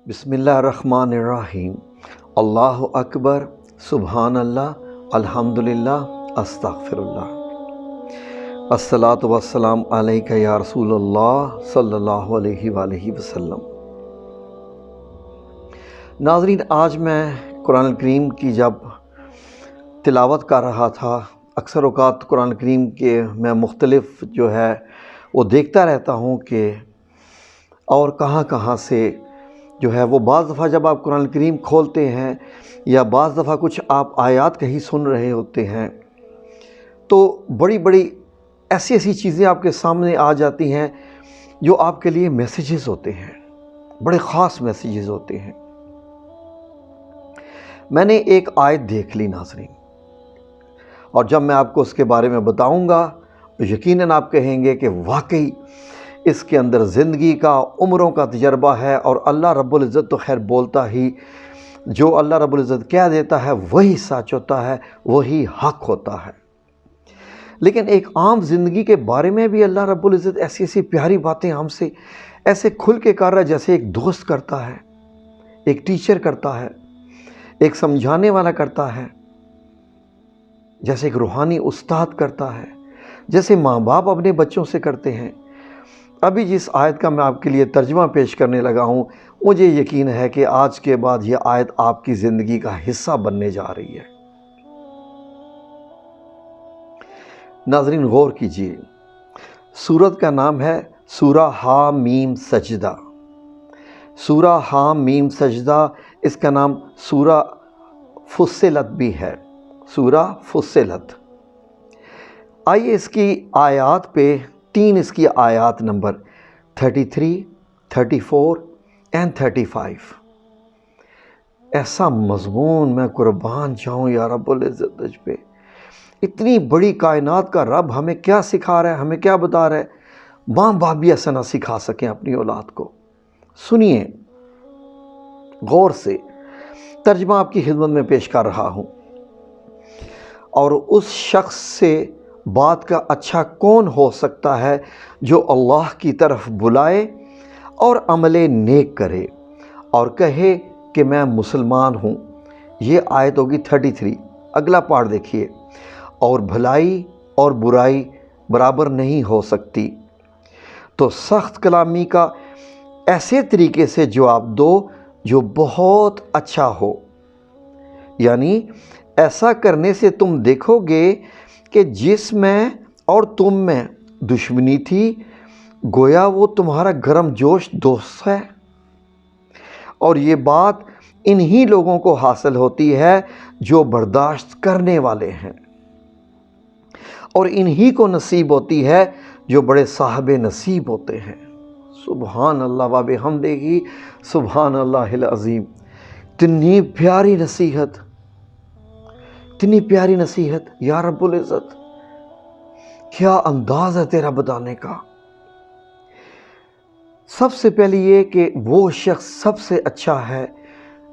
بسم اللہ الرحمن الرحیم۔ اللہ اکبر، سبحان اللہ، الحمدللہ، استغفر اللہ۔ الصلاۃ والسلام علیک یا رسول اللہ صلی اللہ علیہ وآلہ وسلم۔ ناظرین، آج میں قرآن کریم کی جب تلاوت کر رہا تھا، اکثر اوقات قرآن کریم کے میں مختلف وہ دیکھتا رہتا ہوں کہ اور کہاں سے وہ بعض دفعہ جب آپ قرآن کریم کھولتے ہیں یا بعض دفعہ کچھ آپ آیات کہیں سن رہے ہوتے ہیں تو بڑی ایسی چیزیں آپ کے سامنے آ جاتی ہیں جو آپ کے لیے میسیجز ہوتے ہیں، بڑے خاص میسیجز ہوتے ہیں۔ میں نے ایک آیت دیکھ لی ناظرین، اور جب میں آپ کو اس کے بارے میں بتاؤں گا تو یقیناً آپ کہیں گے کہ واقعی اس کے اندر زندگی کا، عمروں کا تجربہ ہے، اور اللہ رب العزت تو خیر بولتا ہی، جو اللہ رب العزت کہہ دیتا ہے وہی سچ ہوتا ہے، وہی حق ہوتا ہے۔ لیکن ایک عام زندگی کے بارے میں بھی اللہ رب العزت ایسی پیاری باتیں ہم سے ایسے کھل کے کر رہا ہے، جیسے ایک دوست کرتا ہے، ایک ٹیچر کرتا ہے، ایک سمجھانے والا کرتا ہے، جیسے ایک روحانی استاد کرتا ہے، جیسے ماں باپ اپنے بچوں سے کرتے ہیں۔ ابھی جس آیت کا میں آپ کے لیے ترجمہ پیش کرنے لگا ہوں، مجھے یقین ہے کہ آج کے بعد یہ آیت آپ کی زندگی کا حصہ بننے جا رہی ہے۔ ناظرین غور کیجئے، سورت کا نام ہے سورہ حامیم سجدہ۔ سورہ حامیم سجدہ، اس کا نام سورہ فصلت بھی ہے، سورہ فصلت۔ آئیے اس کی آیات پہ اس کی آیات نمبر 33، 34 اور 35۔ ایسا مضمون، میں قربان جاؤں یا رب العزت تجھ پہ، اتنی بڑی کائنات کا رب ہمیں کیا سکھا رہا ہے، ہمیں کیا بتا رہا ہے۔ ماں باپ بھی ایسا نہ سکھا سکیں اپنی اولاد کو۔ سنیے غور سے، ترجمہ آپ کی خدمت میں پیش کر رہا ہوں۔ اور اس شخص سے بات کا اچھا کون ہو سکتا ہے جو اللہ کی طرف بلائے اور عمل نیک کرے اور کہے کہ میں مسلمان ہوں۔ یہ آیت ہوگی 33۔ اگلا پارٹ دیکھیے، اور بھلائی اور برائی برابر نہیں ہو سکتی، تو سخت کلامی کا ایسے طریقے سے جواب دو جو بہت اچھا ہو، یعنی ایسا کرنے سے تم دیکھو گے کہ جس میں اور تم میں دشمنی تھی، گویا وہ تمہارا گرم جوش دوست ہے، اور یہ بات انہی لوگوں کو حاصل ہوتی ہے جو برداشت کرنے والے ہیں، اور انہی کو نصیب ہوتی ہے جو بڑے صاحب نصیب ہوتے ہیں۔ سبحان اللہ و بحمدہ، سبحان اللہ العظیم۔ اتنی پیاری نصیحت، اتنی پیاری نصیحت، یا رب العزت کیا انداز ہے تیرا بتانے کا۔ سب سے پہلے یہ کہ وہ شخص سب سے اچھا ہے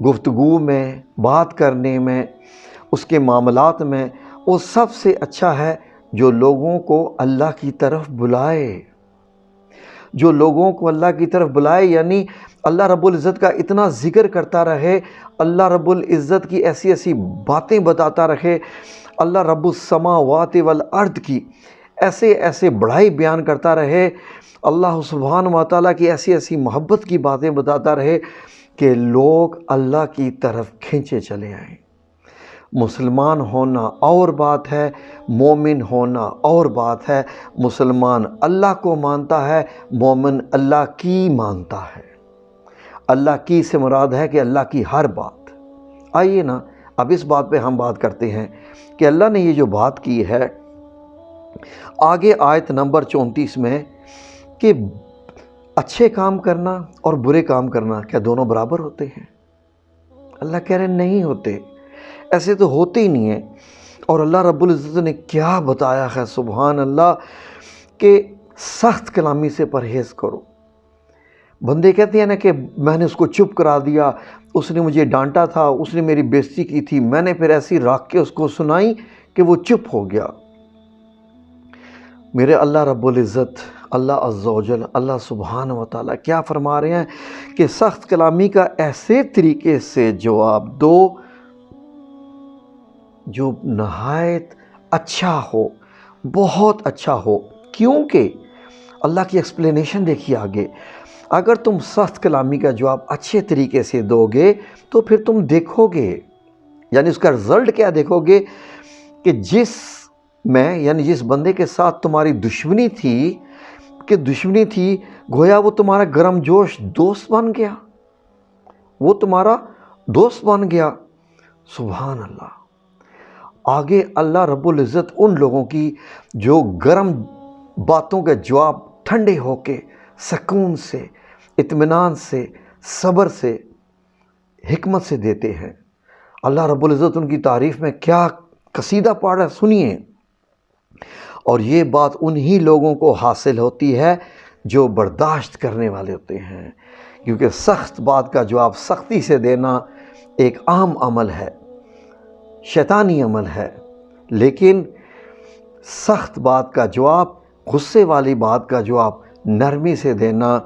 گفتگو میں، بات کرنے میں، اس کے معاملات میں، وہ سب سے اچھا ہے جو لوگوں کو اللہ کی طرف بلائے، جو لوگوں کو اللہ کی طرف بلائے، یعنی اللہ رب العزت کا اتنا ذکر کرتا رہے، اللہ رب العزت کی ایسی باتیں بتاتا رہے، اللہ رب السماوات والارض کی ایسے بڑائی بیان کرتا رہے، اللہ سبحانہ و تعالیٰ کی ایسی محبت کی باتیں بتاتا رہے کہ لوگ اللہ کی طرف کھینچے چلے آئیں۔ مسلمان ہونا اور بات ہے، مومن ہونا اور بات ہے۔ مسلمان اللہ کو مانتا ہے، مومن اللہ کی مانتا ہے۔ اللہ کی سے مراد ہے کہ اللہ کی ہر بات۔ آئیے نا اب اس بات پہ ہم بات کرتے ہیں کہ اللہ نے یہ جو بات کی ہے آگے آیت نمبر 34 میں، کہ اچھے کام کرنا اور برے کام کرنا کیا دونوں برابر ہوتے ہیں؟ اللہ کہہ رہے نہیں ہوتے، ایسے تو ہوتے ہی نہیں ہیں۔ اور اللہ رب العزت نے کیا بتایا ہے، سبحان اللہ، کہ سخت کلامی سے پرہیز کرو۔ بندے کہتے ہیں نا کہ میں نے اس کو چپ کرا دیا، اس نے مجھے ڈانٹا تھا، اس نے میری بےزتی کی تھی، میں نے پھر ایسی رکھ کے اس کو سنائی کہ وہ چپ ہو گیا۔ میرے اللہ رب العزت، اللہ عز و جل، اللہ سبحانہ و تعالیٰ کیا فرما رہے ہیں کہ سخت کلامی کا ایسے طریقے سے جواب دو جو نہایت اچھا ہو، بہت اچھا ہو۔ کیونکہ اللہ کی ایکسپلینیشن دیکھیے آگے، اگر تم سخت کلامی کا جواب اچھے طریقے سے دو گے تو پھر تم دیکھو گے، یعنی اس کا رزلٹ کیا دیکھو گے کہ جس بندے کے ساتھ تمہاری دشمنی تھی گویا وہ تمہارا گرم جوش دوست بن گیا، وہ تمہارا دوست بن گیا۔ سبحان اللہ۔ آگے اللہ رب العزت ان لوگوں کی جو گرم باتوں کے جواب ٹھنڈے ہو کے، سکون سے، اطمینان سے، صبر سے، حکمت سے دیتے ہیں، اللہ رب العزت ان کی تعریف میں کیا قصیدہ پڑھ رہا ہے، سنیے۔ اور یہ بات انہی لوگوں کو حاصل ہوتی ہے جو برداشت کرنے والے ہوتے ہیں، کیونکہ سخت بات کا جواب سختی سے دینا ایک عام عمل ہے، شیطانی عمل ہے، لیکن سخت بات کا جواب، غصے والی بات کا جواب نرمی سے دینا،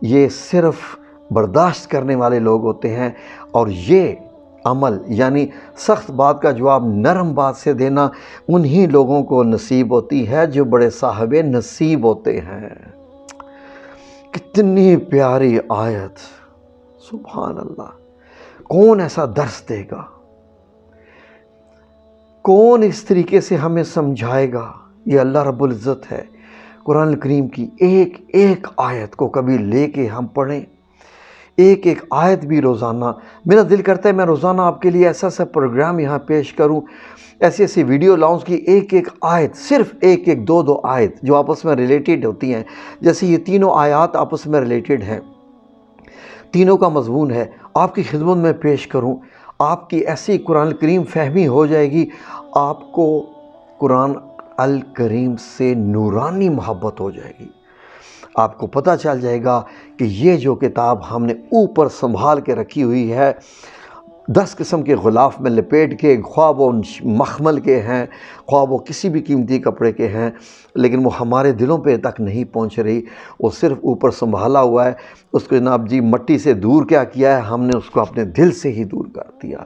یہ صرف برداشت کرنے والے لوگ ہوتے ہیں۔ اور یہ عمل یعنی سخت بات کا جواب نرم بات سے دینا انہی لوگوں کو نصیب ہوتی ہے جو بڑے صاحب نصیب ہوتے ہیں۔ کتنی پیاری آیت، سبحان اللہ۔ کون ایسا درس دے گا؟ کون اس طریقے سے ہمیں سمجھائے گا؟ یہ اللہ رب العزت ہے۔ قرآن الکریم کی ایک ایک آیت کو کبھی لے کے ہم پڑھیں، ایک ایک آیت بھی روزانہ۔ میرا دل کرتا ہے میں روزانہ آپ کے لیے ایسا پروگرام یہاں پیش کروں، ایسی ویڈیو لاؤں کی ایک ایک آیت، صرف ایک دو آیت جو آپس میں ریلیٹڈ ہوتی ہیں، جیسے یہ تینوں آیات آپس میں ریلیٹڈ ہیں، تینوں کا مضمون ہے، آپ کی خدمت میں پیش کروں۔ آپ کی ایسی قرآن الکریم فہمی ہو جائے گی، آپ کو قرآن الکریم سے نورانی محبت ہو جائے گی۔ آپ کو پتہ چل جائے گا کہ یہ جو کتاب ہم نے اوپر سنبھال کے رکھی ہوئی ہے، 10 قسم کے غلاف میں لپیٹ کے، خواہ وہ مخمل کے ہیں، خواہ وہ کسی بھی قیمتی کپڑے کے ہیں، لیکن وہ ہمارے دلوں پہ تک نہیں پہنچ رہی، وہ صرف اوپر سنبھالا ہوا ہے۔ اس کو جناب جی مٹی سے دور کیا کیا ہے؟ ہم نے اس کو اپنے دل سے ہی دور کر دیا۔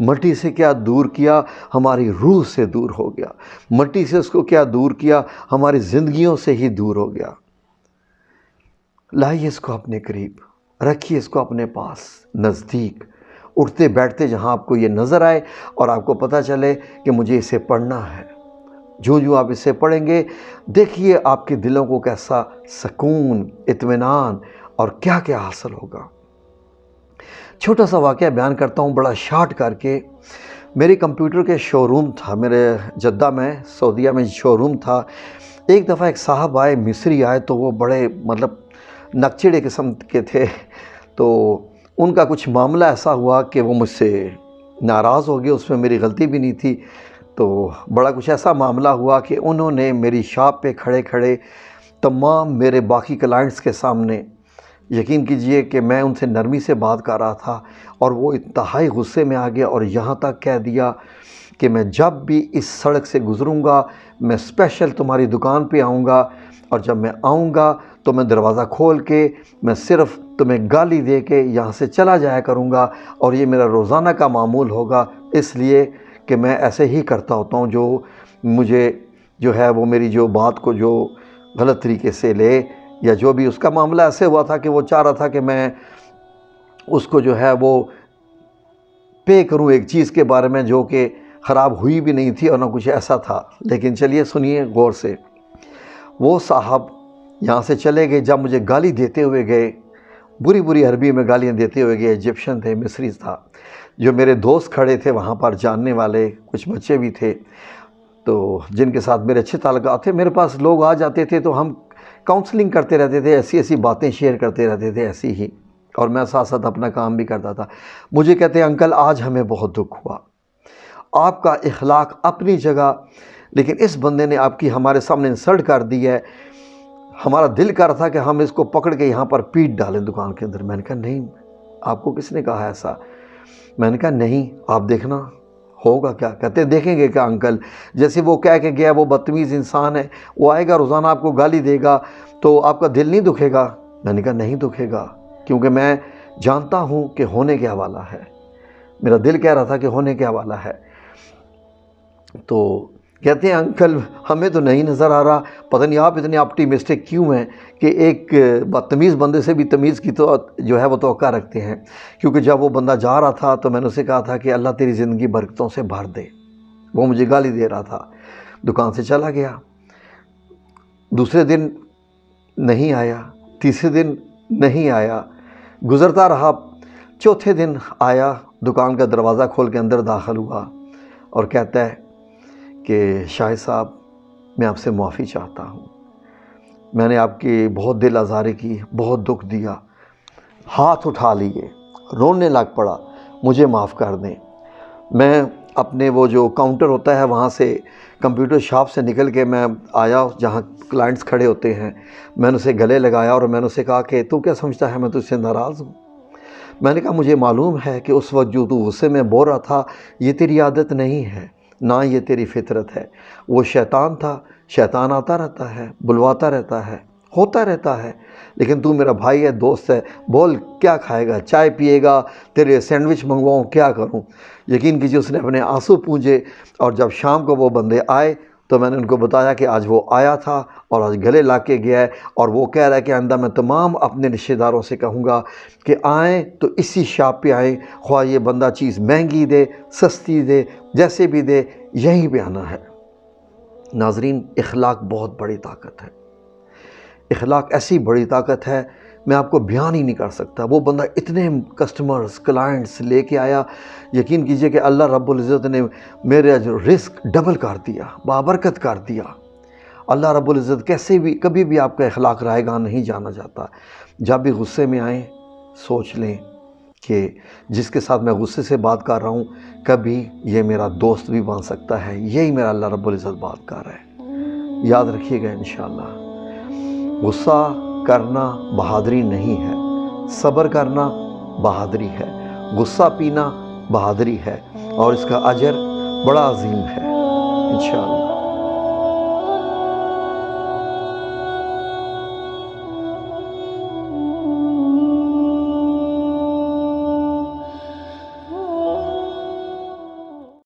مٹی سے کیا دور کیا؟ ہماری روح سے دور ہو گیا۔ مٹی سے اس کو کیا دور کیا؟ ہماری زندگیوں سے ہی دور ہو گیا۔ لائیے اس کو اپنے قریب، رکھیے اس کو اپنے پاس، نزدیک، اٹھتے بیٹھتے جہاں آپ کو یہ نظر آئے اور آپ کو پتہ چلے کہ مجھے اسے پڑھنا ہے۔ جو آپ اسے پڑھیں گے، دیکھیے آپ کے دلوں کو کیسا سکون، اطمینان اور کیا کیا حاصل ہوگا۔ چھوٹا سا واقعہ بیان کرتا ہوں بڑا شارٹ کر کے۔ میرے کمپیوٹر کے شو روم تھا، میرے جدہ میں، سعودیہ میں شو روم تھا۔ ایک دفعہ ایک صاحب آئے، مصری آئے، تو وہ بڑے نکچڑے قسم کے تھے، تو ان کا کچھ معاملہ ایسا ہوا کہ وہ مجھ سے ناراض ہو گئے، اس میں میری غلطی بھی نہیں تھی۔ تو بڑا کچھ ایسا معاملہ ہوا کہ انہوں نے میری شاپ پہ کھڑے کھڑے تمام میرے باقی کلائنٹس کے سامنے، یقین کیجئے کہ میں ان سے نرمی سے بات کر رہا تھا اور وہ انتہائی غصے میں آ گیا، اور یہاں تک کہہ دیا کہ میں جب بھی اس سڑک سے گزروں گا میں اسپیشل تمہاری دکان پہ آؤں گا، اور جب میں آؤں گا تو میں دروازہ کھول کے میں صرف تمہیں گالی دے کے یہاں سے چلا جایا کروں گا، اور یہ میرا روزانہ کا معمول ہوگا، اس لیے کہ میں ایسے ہی کرتا ہوتا ہوں۔ جو مجھے جو ہے وہ میری جو بات کو جو غلط طریقے سے لے، یا جو بھی اس کا معاملہ ایسے ہوا تھا کہ وہ چاہ رہا تھا کہ میں اس کو جو ہے وہ پے کروں ایک چیز کے بارے میں جو کہ خراب ہوئی بھی نہیں تھی اور نہ کچھ ایسا تھا۔ لیکن چلیے سنیے غور سے۔ وہ صاحب یہاں سے چلے گئے، جب مجھے گالی دیتے ہوئے گئے، بری عربی میں گالیاں دیتے ہوئے گئے، ایجپشن تھے، مصری تھا۔ جو میرے دوست کھڑے تھے وہاں پر، جاننے والے کچھ بچے بھی تھے، تو جن کے ساتھ میرے اچھے تعلقات تھے، میرے پاس لوگ آ جاتے تھے تو ہم کاؤنسلنگ کرتے رہتے تھے، ایسی باتیں شیئر کرتے رہتے تھے ایسی ہی، اور میں ساتھ ساتھ اپنا کام بھی کرتا تھا۔ مجھے کہتے ہیں انکل آج ہمیں بہت دکھ ہوا، آپ کا اخلاق اپنی جگہ، لیکن اس بندے نے آپ کی ہمارے سامنے انسلٹ کر دی ہے، ہمارا دل کر رہا تھا کہ ہم اس کو پکڑ کے یہاں پر پیٹ ڈالیں دکان کے اندر۔ میں نے کہا نہیں، آپ کو کس نے کہا ایسا؟ میں نے کہا نہیں، آپ دیکھنا ہوگا کیا؟ کہتے ہیں دیکھیں گے کیا انکل، جیسے وہ کہہ کے گیا وہ بدتمیز انسان ہے، وہ آئے گا روزانہ آپ کو گالی دے گا تو آپ کا دل نہیں دکھے گا؟ میں نے کہا نہیں دکھے گا، کیونکہ میں جانتا ہوں کہ ہونے کیا والا ہے، میرا دل کہہ رہا تھا کہ ہونے کیا والا ہے۔ تو کہتے ہیں انکل ہمیں تو نہیں نظر آ رہا، پتہ نہیں آپ اتنے آپٹیمسٹک کیوں ہیں کہ ایک بدتمیز بندے سے بھی تمیز کی تو جو ہے وہ توقع رکھتے ہیں۔ کیونکہ جب وہ بندہ جا رہا تھا تو میں نے اسے کہا تھا کہ اللہ تیری زندگی برکتوں سے بھر دے، وہ مجھے گالی دے رہا تھا، دکان سے چلا گیا۔ دوسرے دن نہیں آیا، تیسرے دن نہیں آیا، گزرتا رہا، چوتھے دن آیا، دکان کا دروازہ کھول کے اندر داخل ہوا اور کہتا ہے کہ شاہد صاحب میں آپ سے معافی چاہتا ہوں، میں نے آپ کی بہت دل آزاری کی، بہت دکھ دیا، ہاتھ اٹھا لیے، رونے لگ پڑا، مجھے معاف کر دیں۔ میں اپنے وہ جو کاؤنٹر ہوتا ہے وہاں سے کمپیوٹر شاپ سے نکل کے میں آیا جہاں کلائنٹس کھڑے ہوتے ہیں، میں نے اسے گلے لگایا اور میں نے اسے کہا کہ تو کیا سمجھتا ہے میں تجھ سے ناراض ہوں؟ میں نے کہا مجھے معلوم ہے کہ اس وقت جو تو غصے میں بول رہا تھا یہ تیری عادت نہیں ہے، نہ یہ تیری فطرت ہے، وہ شیطان تھا، شیطان آتا رہتا ہے، بلواتا رہتا ہے، ہوتا رہتا ہے، لیکن تو میرا بھائی ہے، دوست ہے، بول کیا کھائے گا، چائے پیے گا، تیرے سینڈوچ منگواؤں، کیا کروں؟ یقین کیجیے اس نے اپنے آنسو پونجے، اور جب شام کو وہ بندے آئے تو میں نے ان کو بتایا کہ آج وہ آیا تھا اور آج گلے لا کے گیا ہے، اور وہ کہہ رہا ہے کہ آئندہ میں تمام اپنے رشتہ داروں سے کہوں گا کہ آئیں تو اسی شاپ پہ آئیں، خواہ یہ بندہ چیز مہنگی دے، سستی دے، جیسے بھی دے، یہیں پہ آنا ہے۔ ناظرین، اخلاق بہت بڑی طاقت ہے، اخلاق ایسی بڑی طاقت ہے میں آپ کو بیان ہی نہیں کر سکتا۔ وہ بندہ اتنے کسٹمرز، کلائنٹس لے کے آیا، یقین کیجئے کہ اللہ رب العزت نے میرے رزق ڈبل کر دیا، بابرکت کر دیا۔ اللہ رب العزت کیسے بھی کبھی بھی آپ کا اخلاق رائے گاں نہیں جانا جاتا۔ جب بھی غصے میں آئیں سوچ لیں کہ جس کے ساتھ میں غصے سے بات کر رہا ہوں کبھی یہ میرا دوست بھی بن سکتا ہے، یہی میرا اللہ رب العزت بات کر رہا ہے۔ یاد رکھیے گا انشاءاللہ، غصہ کرنا بہادری نہیں ہے، صبر کرنا بہادری ہے، غصہ پینا بہادری ہے، اور اس کا اجر بڑا عظیم ہے انشاءاللہ۔